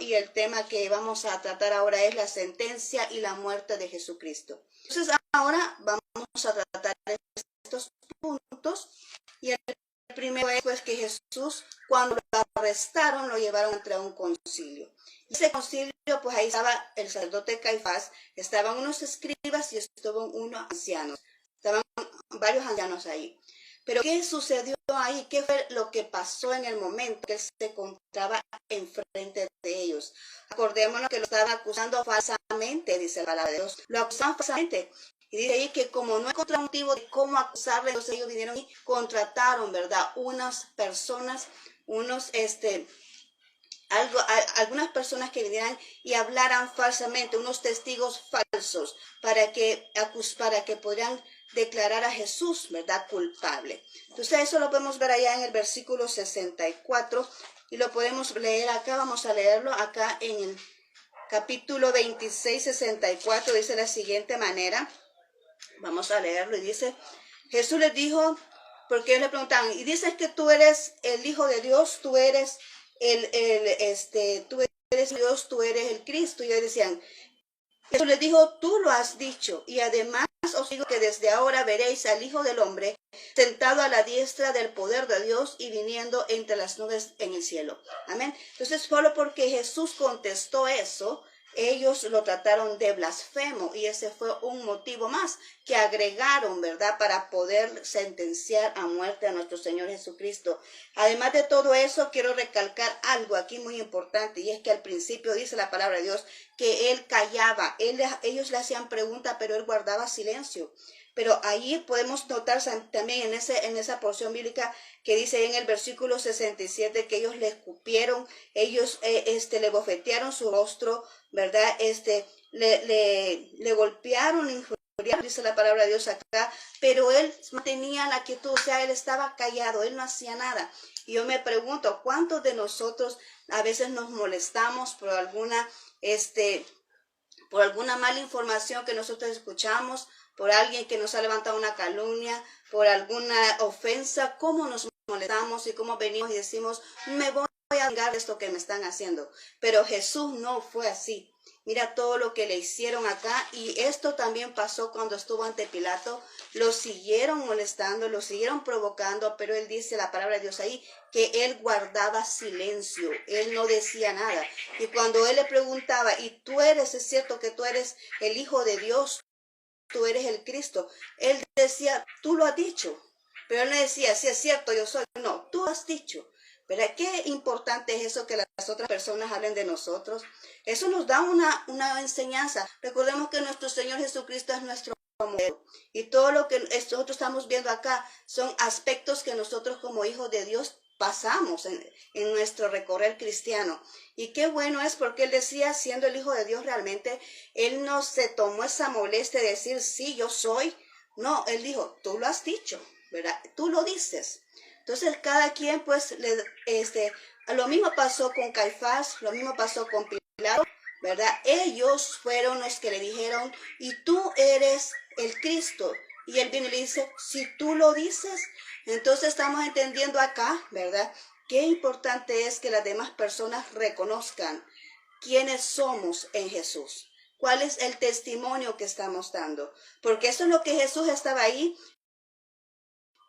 y el tema que vamos a tratar ahora es la sentencia y la muerte de Jesucristo. Entonces ahora vamos a tratar estos puntos y el primero es pues que Jesús, cuando lo arrestaron, lo llevaron ante un concilio. Y ese concilio, pues ahí estaba el sacerdote Caifás, estaban unos escribas y estaban unos ancianos, estaban varios ancianos ahí. Pero ¿qué sucedió ahí? ¿Qué fue lo que pasó en el momento que él se encontraba enfrente de ellos? Acordémonos que lo estaban acusando falsamente, dice la palabra de Dios. Lo acusaban falsamente. Y dice ahí que como no encontraron motivo de cómo acusarle, entonces ellos vinieron y contrataron, ¿verdad? Unas personas, algunas personas que vinieran y hablaran falsamente, unos testigos falsos, para que podrían declarar a Jesús, ¿verdad?, culpable. Entonces eso lo podemos ver allá en el versículo 64 y lo podemos leer acá. Vamos a leerlo acá en el capítulo 26, 64, dice de la siguiente manera. Vamos a leerlo y dice: Jesús les dijo, porque ellos le preguntaban, y dices que tú eres el Hijo de Dios, tú eres tú eres Dios, tú eres el Cristo. Y ellos decían, Jesús les dijo, tú lo has dicho, y además os digo que desde ahora veréis al Hijo del Hombre sentado a la diestra del poder de Dios y viniendo entre las nubes en el cielo. Amén. Entonces, solo porque Jesús contestó eso, ellos lo trataron de blasfemo, y ese fue un motivo más que agregaron, ¿verdad?, para poder sentenciar a muerte a nuestro Señor Jesucristo. Además de todo eso, quiero recalcar algo aquí muy importante, y es que al principio dice la palabra de Dios que él callaba, ellos le hacían preguntas, pero él guardaba silencio. Pero ahí podemos notar también en esa porción bíblica que dice en el versículo 67 que ellos le escupieron, ellos le bofetearon su rostro, ¿verdad? Le golpearon, injuriaron, dice la palabra de Dios acá, pero él mantenía la quietud, o sea, él estaba callado, él no hacía nada. Y yo me pregunto, ¿cuántos de nosotros a veces nos molestamos por alguna mala información que nosotros escuchamos, por alguien que nos ha levantado una calumnia, por alguna ofensa? ¿Cómo nos molestamos y cómo venimos y decimos, me voy a vengar de esto que me están haciendo? Pero Jesús no fue así. Mira todo lo que le hicieron acá, y esto también pasó cuando estuvo ante Pilato. Lo siguieron molestando, lo siguieron provocando, pero él dice la palabra de Dios ahí que él guardaba silencio, él no decía nada. Y cuando él le preguntaba, ¿y es cierto que tú eres el Hijo de Dios, tú eres el Cristo? Él decía, tú lo has dicho. Pero él no decía, sí es cierto, yo soy. No, tú has dicho. ¿Verdad? Qué importante es eso, que las otras personas hablen de nosotros. Eso nos da una enseñanza. Recordemos que nuestro Señor Jesucristo es nuestro modelo. Y todo lo que nosotros estamos viendo acá son aspectos que nosotros como hijos de Dios pasamos en nuestro recorrer cristiano. Y qué bueno es, porque él decía, siendo el Hijo de Dios realmente, él no se tomó esa molestia de decir, sí, yo soy. No, él dijo, tú lo has dicho, ¿verdad? Tú lo dices. Entonces cada quien pues, lo mismo pasó con Caifás, lo mismo pasó con Pilato, ¿verdad? Ellos fueron los que le dijeron, y tú eres el Cristo. Y él viene y le dice, si tú lo dices. Entonces estamos entendiendo acá, ¿verdad?, qué importante es que las demás personas reconozcan quiénes somos en Jesús. ¿Cuál es el testimonio que estamos dando? Porque eso es lo que Jesús estaba ahí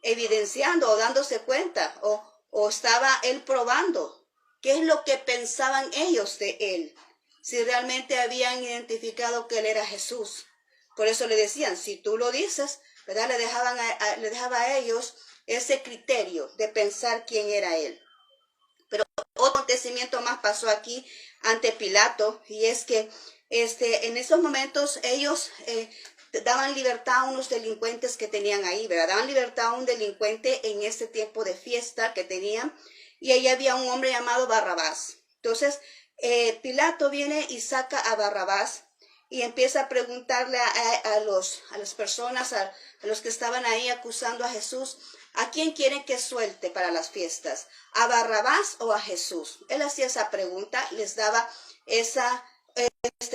evidenciando o dándose cuenta, o estaba él probando qué es lo que pensaban ellos de él, si realmente habían identificado que él era Jesús. Por eso le decían, si tú lo dices, ¿verdad? Le dejaba a ellos ese criterio de pensar quién era él. Pero otro acontecimiento más pasó aquí ante Pilato, y es que en esos momentos ellos daban libertad a unos delincuentes que tenían ahí, ¿verdad? Daban libertad a un delincuente en ese tiempo de fiesta que tenían, y ahí había un hombre llamado Barrabás. Entonces Pilato viene y saca a Barrabás y empieza a preguntarle a las personas, a los que estaban ahí acusando a Jesús, ¿a quién quieren que suelte para las fiestas? ¿A Barrabás o a Jesús? Él hacía esa pregunta, les daba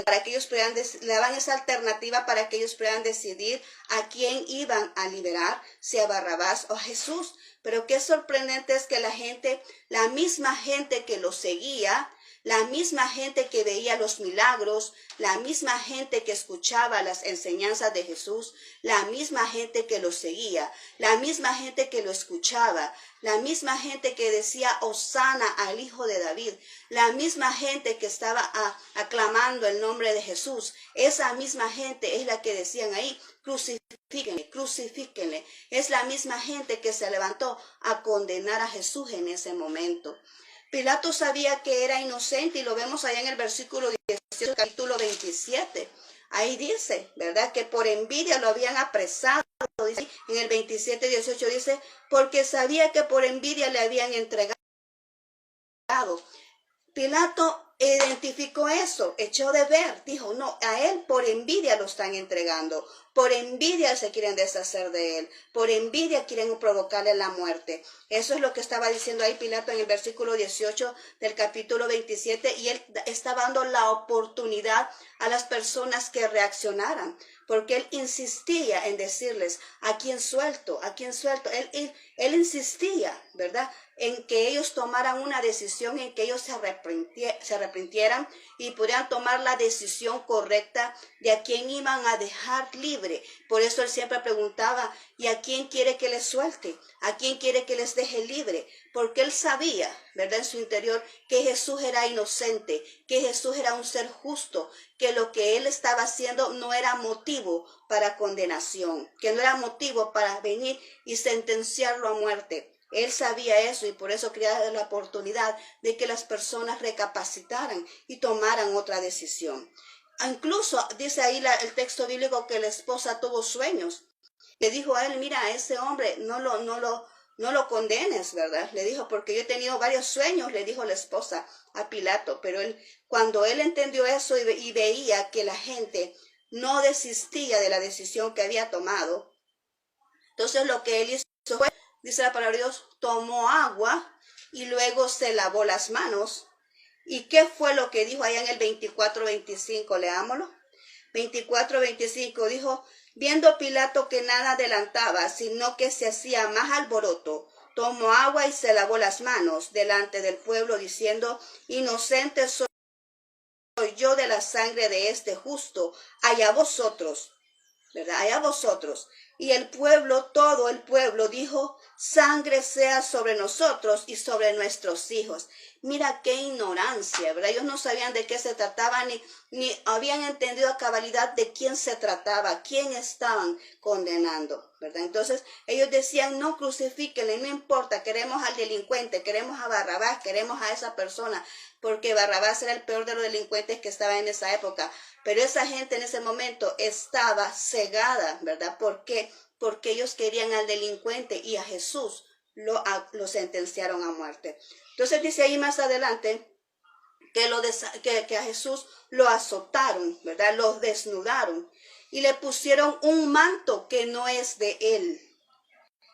para que ellos le daban esa alternativa para que ellos puedan decidir a quién iban a liberar, si a Barrabás o a Jesús. Pero qué sorprendente es que la misma gente que lo seguía, La misma gente que veía los milagros, la misma gente que escuchaba las enseñanzas de Jesús, la misma gente que lo seguía, la misma gente que lo escuchaba, la misma gente que decía Hosana al Hijo de David, la misma gente que estaba aclamando el nombre de Jesús, esa misma gente es la que decían ahí, crucifíquenle, crucifíquenle. Es la misma gente que se levantó a condenar a Jesús en ese momento. Pilato sabía que era inocente y lo vemos allá en el versículo 18, capítulo 27. Ahí dice, ¿verdad? Que por envidia lo habían apresado. Dice, en el 27, 18 dice, porque sabía que por envidia le habían entregado. Pilato identificó eso, echó de ver, dijo, no, a él por envidia lo están entregando, por envidia se quieren deshacer de él, por envidia quieren provocarle la muerte. Eso es lo que estaba diciendo ahí Pilato en el versículo 18 del capítulo 27, y él estaba dando la oportunidad a las personas que reaccionaran, porque él insistía en decirles, ¿a quién suelto? ¿A quién suelto? Él insistía, ¿verdad?, en que ellos tomaran una decisión, en que ellos se arrepintieran y pudieran tomar la decisión correcta de a quién iban a dejar libre. Por eso él siempre preguntaba, ¿y a quién quiere que les suelte? ¿A quién quiere que les deje libre? Porque él sabía, ¿verdad?, en su interior, que Jesús era inocente, que Jesús era un ser justo, que lo que él estaba haciendo no era motivo para condenación, que no era motivo para venir y sentenciarlo a muerte. Él sabía eso y por eso quería dar la oportunidad de que las personas recapacitaran y tomaran otra decisión. Incluso dice ahí el texto bíblico que la esposa tuvo sueños. Le dijo a él, mira, a ese hombre no lo condenes, ¿verdad? Le dijo, porque yo he tenido varios sueños, le dijo la esposa a Pilato. Pero cuando él entendió eso y veía que la gente no desistía de la decisión que había tomado, entonces lo que él hizo fue, dice la palabra de Dios, tomó agua y luego se lavó las manos. ¿Y qué fue lo que dijo allá en el 24:25? Leámoslo. 24:25 dijo, viendo Pilato que nada adelantaba, sino que se hacía más alboroto, tomó agua y se lavó las manos delante del pueblo, diciendo, inocente soy yo de la sangre de este justo, allá vosotros, ¿verdad? Allá vosotros. Y el pueblo, todo el pueblo dijo, sangre sea sobre nosotros y sobre nuestros hijos. Mira qué ignorancia, ¿verdad? Ellos no sabían de qué se trataba, ni habían entendido a cabalidad de quién se trataba, quién estaban condenando, ¿verdad? Entonces ellos decían, no, crucifíquenle, no importa, queremos al delincuente, queremos a Barrabás, queremos a esa persona, porque Barrabás era el peor de los delincuentes que estaba en esa época. Pero esa gente en ese momento estaba cegada, ¿verdad? ¿Por qué? Porque ellos querían al delincuente y a Jesús lo sentenciaron a muerte. Entonces dice ahí más adelante que a Jesús lo azotaron, ¿verdad? Lo desnudaron y le pusieron un manto que no es de él.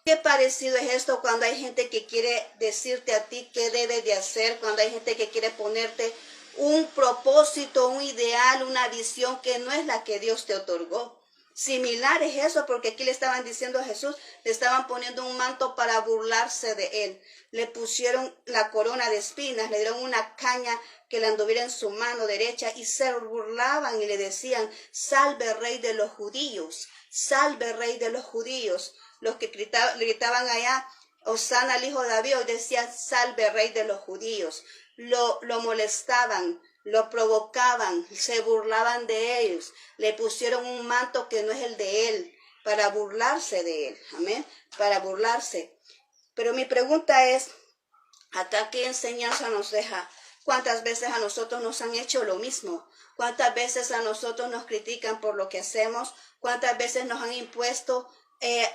¿Qué parecido es esto cuando hay gente que quiere decirte a ti qué debes de hacer? Cuando hay gente que quiere ponerte un propósito, un ideal, una visión que no es la que Dios te otorgó. Similar es eso, porque aquí le estaban diciendo a Jesús, le estaban poniendo un manto para burlarse de él. Le pusieron la corona de espinas, le dieron una caña que le anduviera en su mano derecha y se burlaban y le decían, salve rey de los judíos, salve rey de los judíos. Los que gritaban allá, Hosana al Hijo de David, decían, salve rey de los judíos. Lo molestaban, lo provocaban, se burlaban de ellos, le pusieron un manto que no es el de él, para burlarse de él, amén, para burlarse. Pero mi pregunta es, ¿acá qué enseñanza nos deja? ¿Cuántas veces a nosotros nos han hecho lo mismo? ¿Cuántas veces a nosotros nos critican por lo que hacemos? ¿Cuántas veces nos han impuesto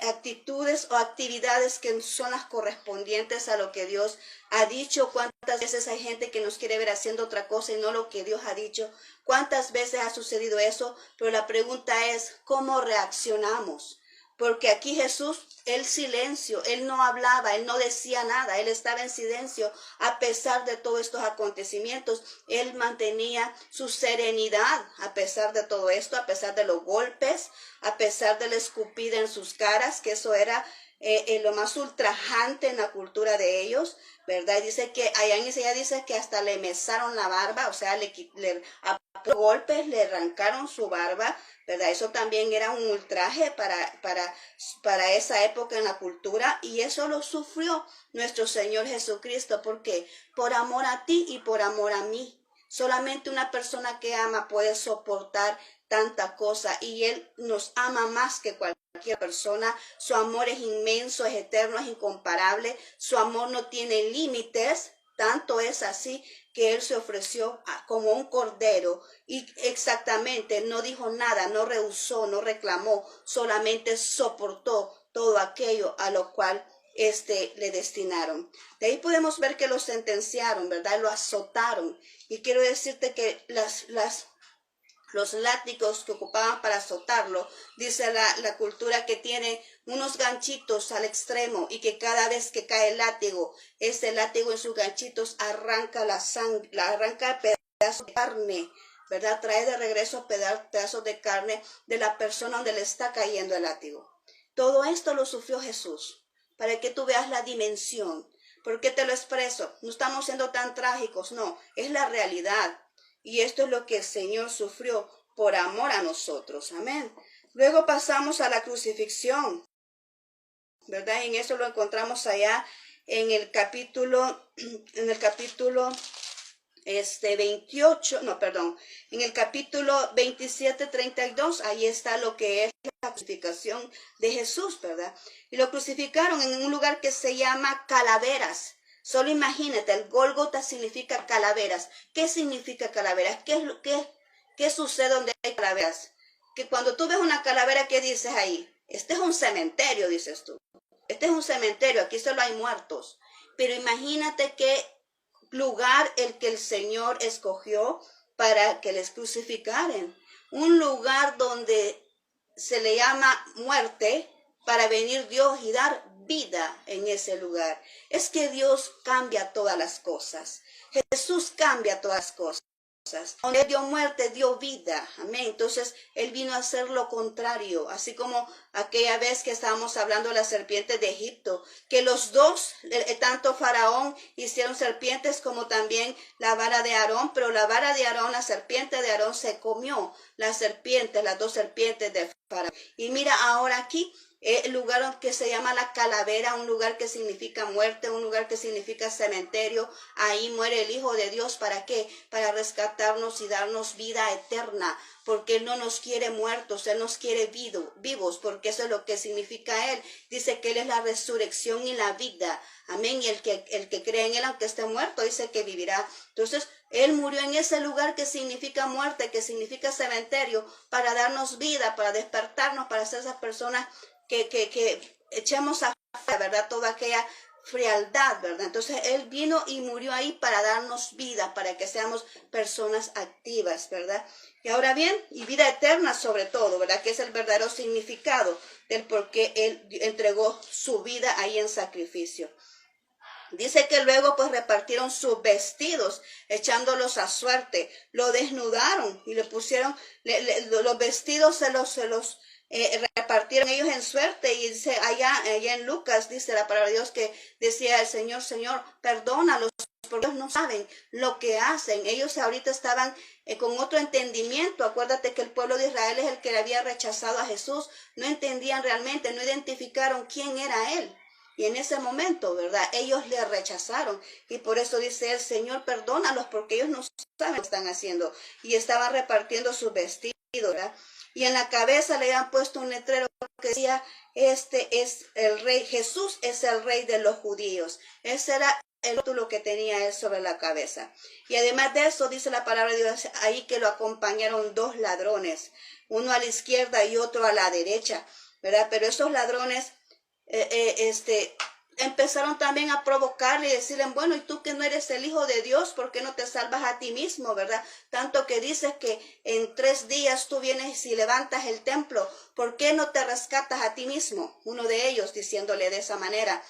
actitudes o actividades que son las correspondientes a lo que Dios ha dicho? ¿Cuántas veces hay gente que nos quiere ver haciendo otra cosa y no lo que Dios ha dicho? ¿Cuántas veces ha sucedido eso? Pero la pregunta es, ¿cómo reaccionamos? Porque aquí Jesús, el silencio, él no hablaba, él no decía nada, él estaba en silencio. A pesar de todos estos acontecimientos, él mantenía su serenidad a pesar de todo esto, a pesar de los golpes, a pesar de la escupida en sus caras, que eso era lo más ultrajante en la cultura de ellos, ¿verdad? Dice que allá en Isaías dice que hasta le mesaron la barba, o sea, le a golpes le arrancaron su barba, ¿verdad? Eso también era un ultraje para esa época en la cultura, y eso lo sufrió nuestro Señor Jesucristo. ¿Por qué? Por amor a ti y por amor a mí. Solamente una persona que ama puede soportar tanta cosa, y Él nos ama más que cualquier persona. Su amor es inmenso, es eterno, es incomparable. Su amor no tiene límites. Tanto es así que Él se ofreció como un cordero, y exactamente no dijo nada, no rehusó, no reclamó, solamente soportó todo aquello a lo cual le destinaron. De ahí podemos ver que lo sentenciaron, ¿verdad? Lo azotaron. Y quiero decirte que los látigos que ocupaban para azotarlo, dice la cultura que tiene unos ganchitos al extremo, y que cada vez que cae el látigo, ese látigo en sus ganchitos arranca la sangre, arranca pedazos de carne, ¿verdad? Trae de regreso pedazos de carne de la persona donde le está cayendo el látigo. Todo esto lo sufrió Jesús, para que tú veas la dimensión. ¿Por qué te lo expreso? No estamos siendo tan trágicos, no, es la realidad. Y esto es lo que el Señor sufrió por amor a nosotros. Amén. Luego pasamos a la crucifixión, ¿verdad? En eso lo encontramos allá en el capítulo 28, no, perdón, en el capítulo 27, 32, ahí está lo que es la crucificación de Jesús, ¿verdad? Y lo crucificaron en un lugar que se llama Calaveras. Solo imagínate, el Gólgota significa calaveras. ¿Qué significa calaveras? ¿Qué sucede donde hay calaveras? Que cuando tú ves una calavera, ¿qué dices ahí? Este es un cementerio, dices tú. Este es un cementerio, aquí solo hay muertos. Pero imagínate qué lugar el que el Señor escogió para que les crucificaran. Un lugar donde se le llama muerte, para venir Dios y dar vida en ese lugar. Es que Dios cambia todas las cosas. Jesús cambia todas las cosas. Donde dio muerte, dio vida. Amén. Entonces, Él vino a hacer lo contrario. Así como aquella vez que estábamos hablando de las serpientes de Egipto, que los dos, tanto Faraón, hicieron serpientes, como también la vara de Aarón, pero la vara de Aarón, la serpiente de Aarón, se comió las dos serpientes de Faraón. Y mira ahora aquí, el lugar que se llama la calavera, un lugar que significa muerte, un lugar que significa cementerio. Ahí muere el Hijo de Dios. ¿Para qué? Para rescatarnos y darnos vida eterna, porque Él no nos quiere muertos, Él nos quiere vivos, porque eso es lo que significa Él. Dice que Él es la resurrección y la vida. Amén. Y el que cree en Él, aunque esté muerto, dice que vivirá. Entonces, Él murió en ese lugar que significa muerte, que significa cementerio, para darnos vida, para despertarnos, para ser esas personas que echemos afuera, ¿verdad? Toda aquella frialdad, ¿verdad? Entonces Él vino y murió ahí para darnos vida, para que seamos personas activas, ¿verdad? Y ahora bien, y vida eterna sobre todo, ¿verdad? Que es el verdadero significado del por qué Él entregó su vida ahí en sacrificio. Dice que luego pues repartieron sus vestidos, echándolos a suerte, lo desnudaron y le pusieron, los vestidos se los repartieron ellos en suerte. Y dice allá en Lucas, dice la palabra de Dios, que decía el Señor, perdónalos, porque ellos no saben lo que hacen. Ellos ahorita estaban con otro entendimiento. Acuérdate que el pueblo de Israel es el que le había rechazado a Jesús. No entendían realmente, no identificaron quién era Él. Y en ese momento, ¿verdad? Ellos le rechazaron. Y por eso dice el Señor, perdónalos, porque ellos no saben lo que están haciendo. Y estaban repartiendo sus vestidos, ¿verdad? Y en la cabeza le habían puesto un letrero que decía, este es el rey, Jesús es el rey de los judíos. Ese era el rótulo que tenía él sobre la cabeza. Y además de eso, dice la palabra de Dios ahí, que lo acompañaron dos ladrones, uno a la izquierda y otro a la derecha, ¿verdad? Pero esos ladrones empezaron también a provocarle y decirle, bueno, y tú que no eres el Hijo de Dios, ¿por qué no te salvas a ti mismo, verdad? Tanto que dices que en 3 días tú vienes y levantas el templo, ¿por qué no te rescatas a ti mismo? Uno de ellos diciéndole de esa manera.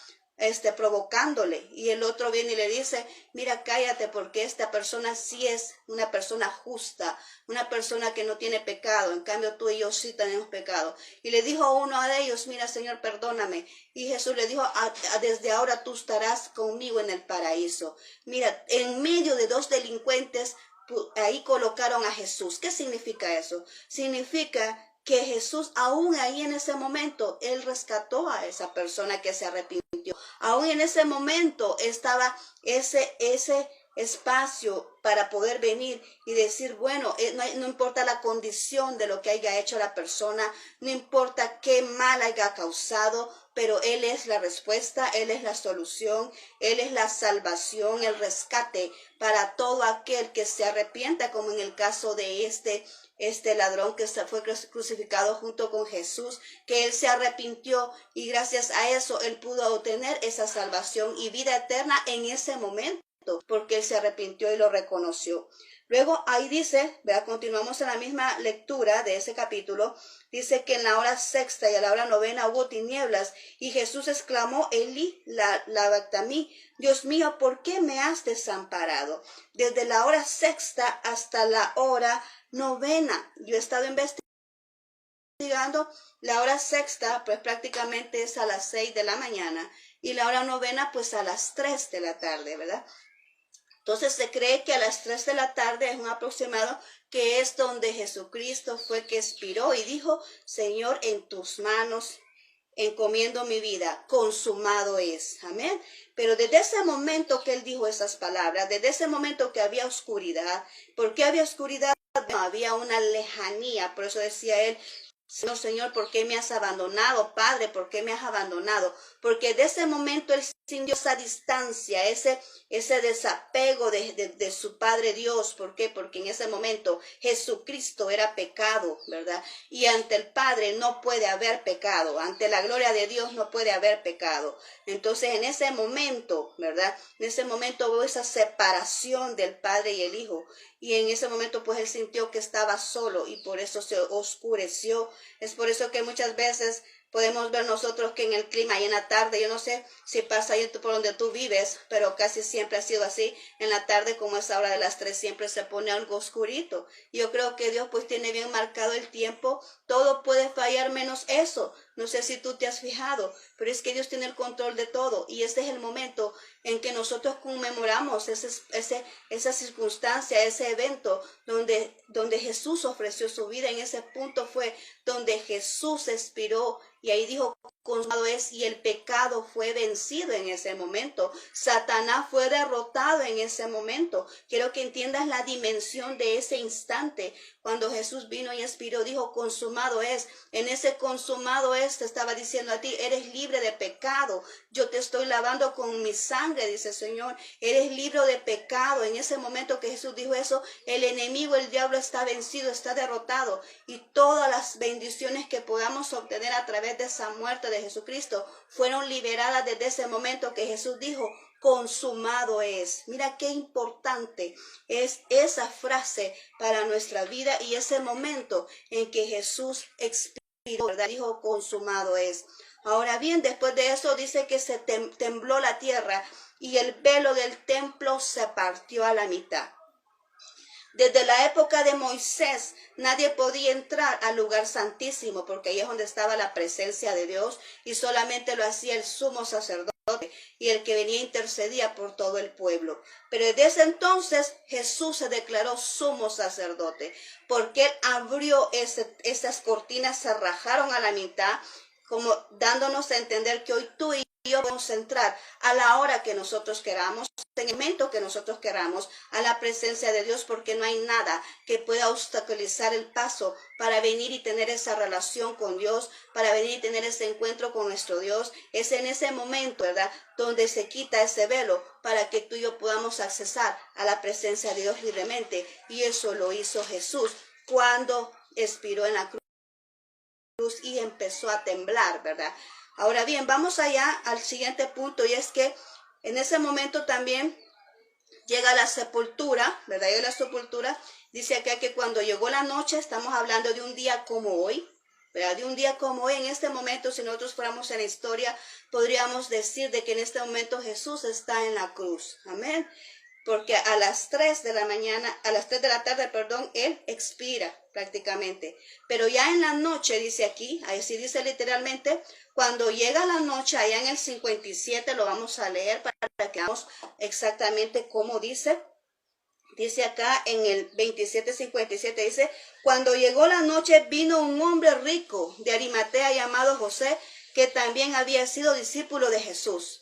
provocándole, y el otro viene y le dice, mira, cállate, porque esta persona sí es una persona justa, una persona que no tiene pecado, en cambio tú y yo sí tenemos pecado. Y le dijo a uno de ellos, mira, Señor, perdóname. Y Jesús le dijo, desde ahora tú estarás conmigo en el paraíso. Mira, en medio de dos delincuentes, ahí colocaron a Jesús. ¿Qué significa eso? Significa que Jesús, aún ahí en ese momento, él rescató a esa persona que se arrepintió. Aún en ese momento estaba ese espacio para poder venir y decir, bueno, no importa la condición de lo que haya hecho la persona, no importa qué mal haya causado, pero Él es la respuesta, Él es la solución, Él es la salvación, el rescate para todo aquel que se arrepienta, como en el caso de este ladrón que fue crucificado junto con Jesús, que él se arrepintió y gracias a eso él pudo obtener esa salvación y vida eterna en ese momento, porque él se arrepintió y lo reconoció. Luego ahí dice, vea, continuamos en la misma lectura de ese capítulo, dice que en la hora sexta y a la hora novena hubo tinieblas y Jesús exclamó, Eli, labactami, Dios mío, ¿por qué me has desamparado? Desde la hora sexta hasta la hora novena. Yo he estado investigando la hora sexta, pues prácticamente es a las 6 de la mañana y la hora novena pues a las 3 de la tarde, ¿verdad? Entonces se cree que a las 3 de la tarde es un aproximado que es donde Jesucristo fue que expiró y dijo, Señor, en tus manos encomiendo mi vida, consumado es. Amén. Pero desde ese momento que él dijo esas palabras, desde ese momento que había oscuridad, ¿por qué había oscuridad? No, había una lejanía, por eso decía él, Señor, Señor, ¿por qué me has abandonado? Padre, ¿por qué me has abandonado? Porque de ese momento él sintió esa distancia, ese desapego de su Padre Dios. ¿Por qué? Porque en ese momento Jesucristo era pecado, ¿verdad? Y ante el Padre no puede haber pecado, ante la gloria de Dios no puede haber pecado. Entonces en ese momento, ¿verdad? En ese momento hubo esa separación del Padre y el Hijo. Y en ese momento pues él sintió que estaba solo y por eso se oscureció. Es por eso que muchas veces podemos ver nosotros que en el clima y en la tarde, yo no sé si pasa ahí por donde tú vives, pero casi siempre ha sido así, en la tarde como es ahora de las 3 siempre se pone algo oscurito. Yo creo que Dios pues tiene bien marcado el tiempo, todo puede fallar menos eso. No sé si tú te has fijado, pero es que Dios tiene el control de todo y este es el momento en que nosotros conmemoramos esa circunstancia, ese evento donde Jesús ofreció su vida. En ese punto fue donde Jesús expiró y ahí dijo, consumado es, y el pecado fue vencido en ese momento. Satanás fue derrotado en ese momento. Quiero que entiendas la dimensión de ese instante. Cuando Jesús vino y expiró, dijo, consumado es. En ese consumado es, te estaba diciendo a ti, eres libre de pecado. Yo te estoy lavando con mi sangre, dice el Señor. Eres libre de pecado. En ese momento que Jesús dijo eso, el enemigo, el diablo está vencido, está derrotado. Y todas las bendiciones que podamos obtener a través de esa muerte de Jesucristo fueron liberadas desde ese momento que Jesús dijo, consumado es. Mira qué importante es esa frase para nuestra vida y ese momento en que Jesús expiró, ¿verdad? Dijo, consumado es. Ahora bien, después de eso dice que se tembló la tierra y el velo del templo se partió a la mitad. Desde la época de Moisés, nadie podía entrar al lugar santísimo porque ahí es donde estaba la presencia de Dios y solamente lo hacía el sumo sacerdote y el que venía intercedía por todo el pueblo. Pero desde ese entonces Jesús se declaró sumo sacerdote porque él abrió esas cortinas, se rajaron a la mitad, como dándonos a entender que hoy tú y yo podemos entrar a la hora que nosotros queramos, en el momento que nosotros queramos, a la presencia de Dios, porque no hay nada que pueda obstaculizar el paso para venir y tener esa relación con Dios, para venir y tener ese encuentro con nuestro Dios. Es en ese momento, ¿verdad?, donde se quita ese velo para que tú y yo podamos accesar a la presencia de Dios libremente. Y eso lo hizo Jesús cuando expiró en la cruz y empezó a temblar, ¿verdad? Ahora bien, vamos allá al siguiente punto y es que en ese momento también llega la sepultura, ¿verdad? Llega la sepultura, dice acá que cuando llegó la noche, estamos hablando de un día como hoy, ¿verdad? De un día como hoy, en este momento, si nosotros fuéramos en la historia, podríamos decir de que en este momento Jesús está en la cruz. Amén. Porque a las 3 de la mañana, a las 3 de la tarde, perdón, Él expira prácticamente. Pero ya en la noche, dice aquí, así dice literalmente, cuando llega la noche, allá en el 57, lo vamos a leer para que veamos exactamente cómo dice. Dice acá en el 27:57, dice, cuando llegó la noche vino un hombre rico de Arimatea llamado José, que también había sido discípulo de Jesús.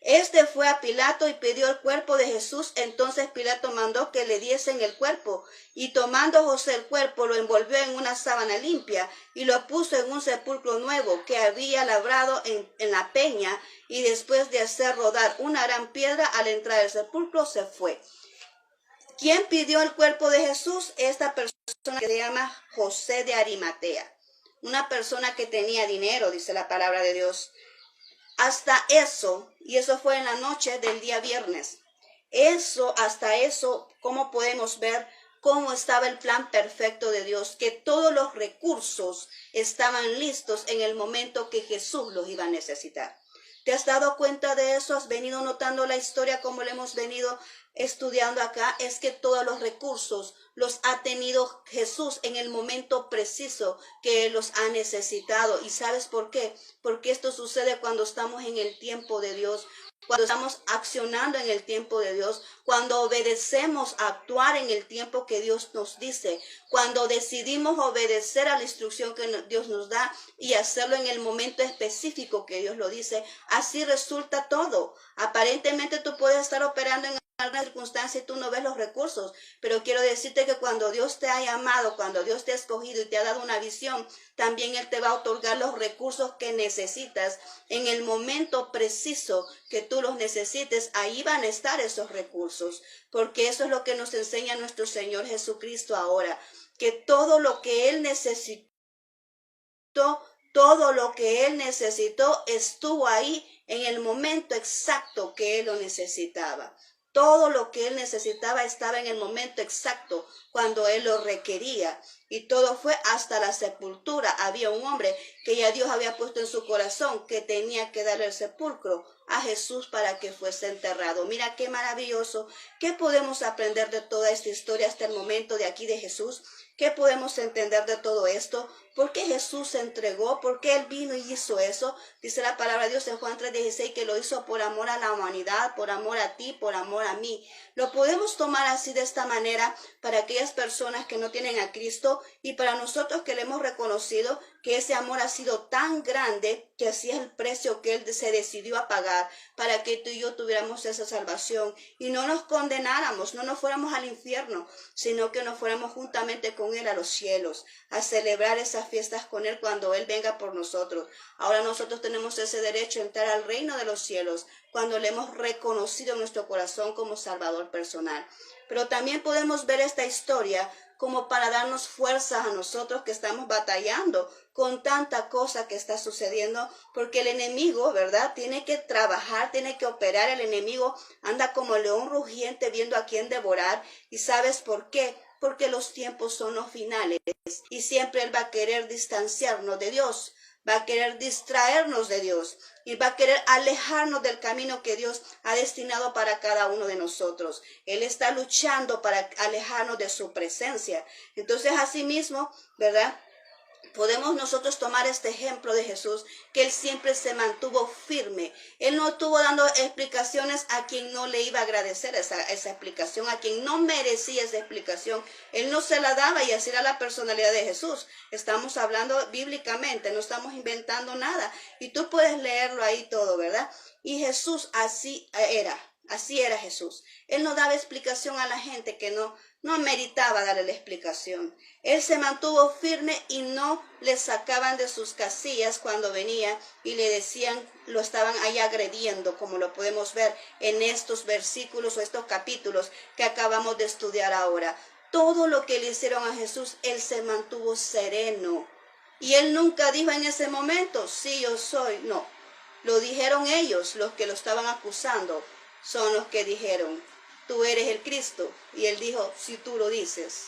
Este fue a Pilato y pidió el cuerpo de Jesús. Entonces Pilato mandó que le diesen el cuerpo, y tomando José el cuerpo lo envolvió en una sábana limpia y lo puso en un sepulcro nuevo que había labrado en la peña, y después de hacer rodar una gran piedra al entrar al sepulcro se fue. ¿Quién pidió el cuerpo de Jesús? Esta persona que se llama José de Arimatea, una persona que tenía dinero, dice la palabra de Dios. Hasta eso, y eso fue en la noche del día viernes, hasta eso, ¿cómo podemos ver cómo estaba el plan perfecto de Dios? Que todos los recursos estaban listos en el momento que Jesús los iba a necesitar. ¿Te has dado cuenta de eso? ¿Has venido notando la historia como lo hemos venido estudiando acá? Es que todos los recursos los ha tenido Jesús en el momento preciso que Él los ha necesitado. ¿Y sabes por qué? Porque esto sucede cuando estamos en el tiempo de Dios, cuando estamos accionando en el tiempo de Dios, cuando obedecemos a actuar en el tiempo que Dios nos dice, cuando decidimos obedecer a la instrucción que Dios nos da y hacerlo en el momento específico que Dios lo dice. Así resulta todo. Aparentemente tú puedes estar operando en alguna circunstancia y tú no ves los recursos, pero quiero decirte que cuando Dios te ha llamado, cuando Dios te ha escogido y te ha dado una visión, también Él te va a otorgar los recursos que necesitas en el momento preciso que tú los necesites. Ahí van a estar esos recursos, porque eso es lo que nos enseña nuestro Señor Jesucristo ahora, que todo lo que Él necesitó, todo lo que Él necesitó estuvo ahí en el momento exacto que Él lo necesitaba. Todo lo que Él necesitaba estaba en el momento exacto cuando Él lo requería. Y todo fue hasta la sepultura. Había un hombre que ya Dios había puesto en su corazón que tenía que darle el sepulcro a Jesús para que fuese enterrado. Mira qué maravilloso. ¿Qué podemos aprender de toda esta historia hasta el momento de aquí de Jesús? ¿Qué podemos entender de todo esto? ¿Por qué Jesús se entregó? ¿Por qué Él vino y hizo eso? Dice la palabra de Dios en Juan 3:16 que lo hizo por amor a la humanidad, por amor a ti, por amor a mí. Lo podemos tomar así de esta manera para aquellas personas que no tienen a Cristo y para nosotros que le hemos reconocido que ese amor ha sido tan grande que así es el precio que Él se decidió a pagar para que tú y yo tuviéramos esa salvación y no nos condenáramos, no nos fuéramos al infierno, sino que nos fuéramos juntamente con Él a los cielos, a celebrar esas fiestas con Él cuando Él venga por nosotros. Ahora nosotros tenemos ese derecho a entrar al reino de los cielos cuando le hemos reconocido en nuestro corazón como Salvador personal. Pero también podemos ver esta historia como para darnos fuerzas a nosotros que estamos batallando con tanta cosa que está sucediendo, porque el enemigo, ¿verdad? Tiene que trabajar, tiene que operar. El enemigo anda como león rugiente viendo a quién devorar. ¿Y sabes por qué? Porque los tiempos son los finales y siempre Él va a querer distanciarnos de Dios, va a querer distraernos de Dios y va a querer alejarnos del camino que Dios ha destinado para cada uno de nosotros. Él está luchando para alejarnos de su presencia. Entonces, asimismo, ¿verdad? Podemos nosotros tomar este ejemplo de Jesús, que Él siempre se mantuvo firme. Él no estuvo dando explicaciones a quien no le iba a agradecer esa explicación, a quien no merecía esa explicación. Él no se la daba y así era la personalidad de Jesús. Estamos hablando bíblicamente, no estamos inventando nada. Y tú puedes leerlo ahí todo, ¿verdad? Y Jesús así era Jesús. Él no daba explicación a la gente que no meritaba darle la explicación. Él se mantuvo firme y no le sacaban de sus casillas cuando venía y le decían, lo estaban ahí agrediendo, como lo podemos ver en estos versículos o estos capítulos que acabamos de estudiar ahora. Todo lo que le hicieron a Jesús, Él se mantuvo sereno. Y Él nunca dijo en ese momento, sí, yo soy. No, lo dijeron ellos, los que lo estaban acusando. Son los que dijeron, tú eres el Cristo. Y Él dijo, si tú lo dices.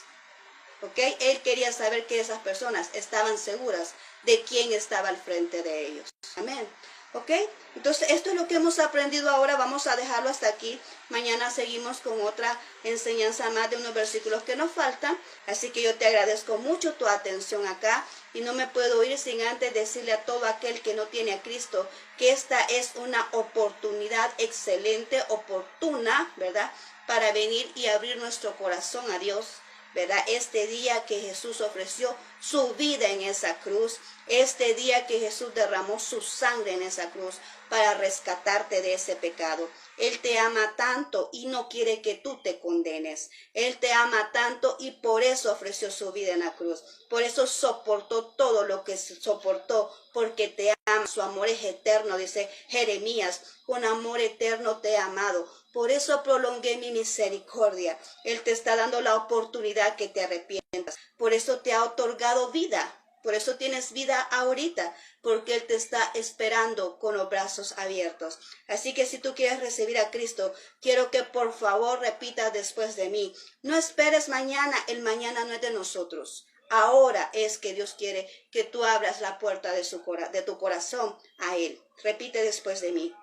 ¿ok? Él quería saber que esas personas estaban seguras de quién estaba al frente de ellos. Amén. ¿Ok? Entonces, esto es lo que hemos aprendido ahora. Vamos a dejarlo hasta aquí. Mañana seguimos con otra enseñanza más de unos versículos que nos faltan. Así que yo te agradezco mucho tu atención acá. Y no me puedo ir sin antes decirle a todo aquel que no tiene a Cristo que esta es una oportunidad excelente, oportuna, ¿verdad? Para venir y abrir nuestro corazón a Dios, ¿verdad? Este día que Jesús ofreció su vida en esa cruz, este día que Jesús derramó su sangre en esa cruz para rescatarte de ese pecado. Él te ama tanto y no quiere que tú te condenes. Él te ama tanto y por eso ofreció su vida en la cruz. Por eso soportó todo lo que soportó, porque te ama. Su amor es eterno, dice Jeremías. Con amor eterno te he amado. Por eso prolongué mi misericordia. Él te está dando la oportunidad que te arrepientas. Por eso te ha otorgado vida. Por eso tienes vida ahorita, porque Él te está esperando con los brazos abiertos. Así que si tú quieres recibir a Cristo, quiero que por favor repitas después de mí. No esperes mañana, el mañana no es de nosotros. Ahora es que Dios quiere que tú abras la puerta de tu corazón a Él. Repite después de mí.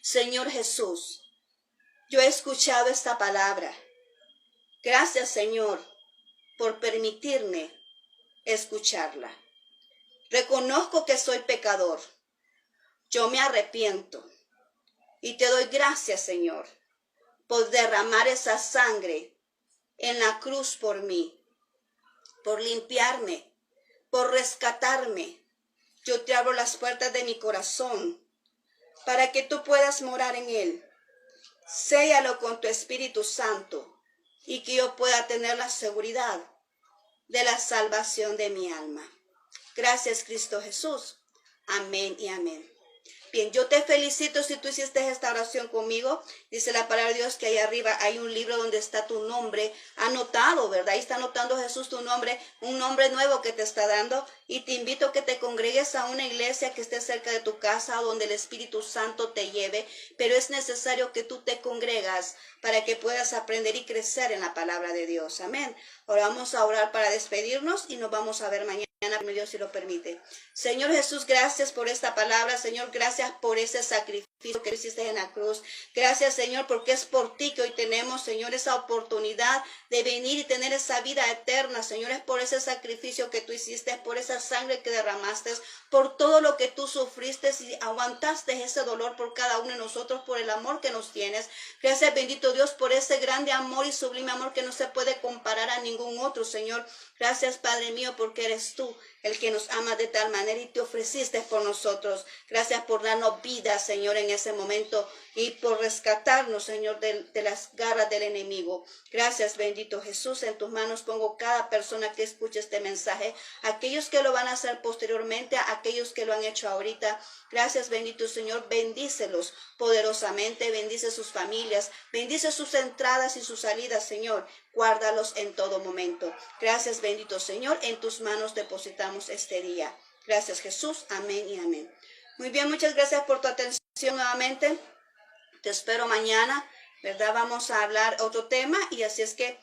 Señor Jesús, yo he escuchado esta palabra. Gracias, Señor, por permitirme escucharla. Reconozco que soy pecador. Yo me arrepiento y te doy gracias, Señor, por derramar esa sangre en la cruz por mí, por limpiarme, por rescatarme. Yo te abro las puertas de mi corazón para que tú puedas morar en él. Séllalo con tu Espíritu Santo y que yo pueda tener la seguridad de la salvación de mi alma. Gracias, Cristo Jesús. Amén y amén. Bien, yo te felicito si tú hiciste esta oración conmigo. Dice la palabra de Dios que ahí arriba hay un libro donde está tu nombre anotado, ¿verdad? Ahí está anotando Jesús tu nombre, un nombre nuevo que te está dando. Y te invito a que te congregues a una iglesia que esté cerca de tu casa o donde el Espíritu Santo te lleve. Pero es necesario que tú te congregas para que puedas aprender y crecer en la palabra de Dios. Amén. Ahora vamos a orar para despedirnos y nos vamos a ver mañana, Dios si lo permite. Señor Jesús, gracias por esta palabra. Señor, gracias por ese sacrificio que hiciste en la cruz. Gracias, Señor, porque es por ti que hoy tenemos, Señor, esa oportunidad de venir y tener esa vida eterna. Señor, es por ese sacrificio que tú hiciste, es por esa sangre que derramaste, por todo lo que tú sufriste y aguantaste ese dolor por cada uno de nosotros, por el amor que nos tienes. Gracias, bendito Dios, por ese grande amor y sublime amor que no se puede comparar a ningún otro, Señor. Gracias, Padre mío, porque eres tú el que nos ama de tal manera y te ofreciste por nosotros. Gracias por darnos vida, Señor, en ese momento y por rescatarnos, Señor, de las garras del enemigo. Gracias, bendito Jesús. En tus manos pongo cada persona que escuche este mensaje, aquellos que lo van a hacer posteriormente, aquellos que lo han hecho ahorita. Gracias, bendito Señor. Bendícelos poderosamente, bendice sus familias, bendice sus entradas y sus salidas, Señor. Guárdalos en todo momento. Gracias, bendito Señor. En tus manos depositamos este día. Gracias, Jesús. Amén y amén. Muy bien, muchas gracias por tu atención nuevamente. Te espero mañana, ¿verdad? Vamos a hablar otro tema y así es que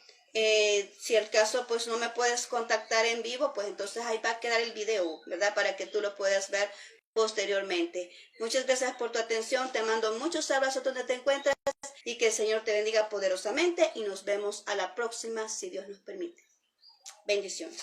si el caso pues no me puedes contactar en vivo, pues entonces ahí va a quedar el video, ¿verdad? Para que tú lo puedas ver posteriormente. Muchas gracias por tu atención. Te mando muchos abrazos donde te encuentras y que el Señor te bendiga poderosamente y nos vemos a la próxima si Dios nos permite. Bendiciones.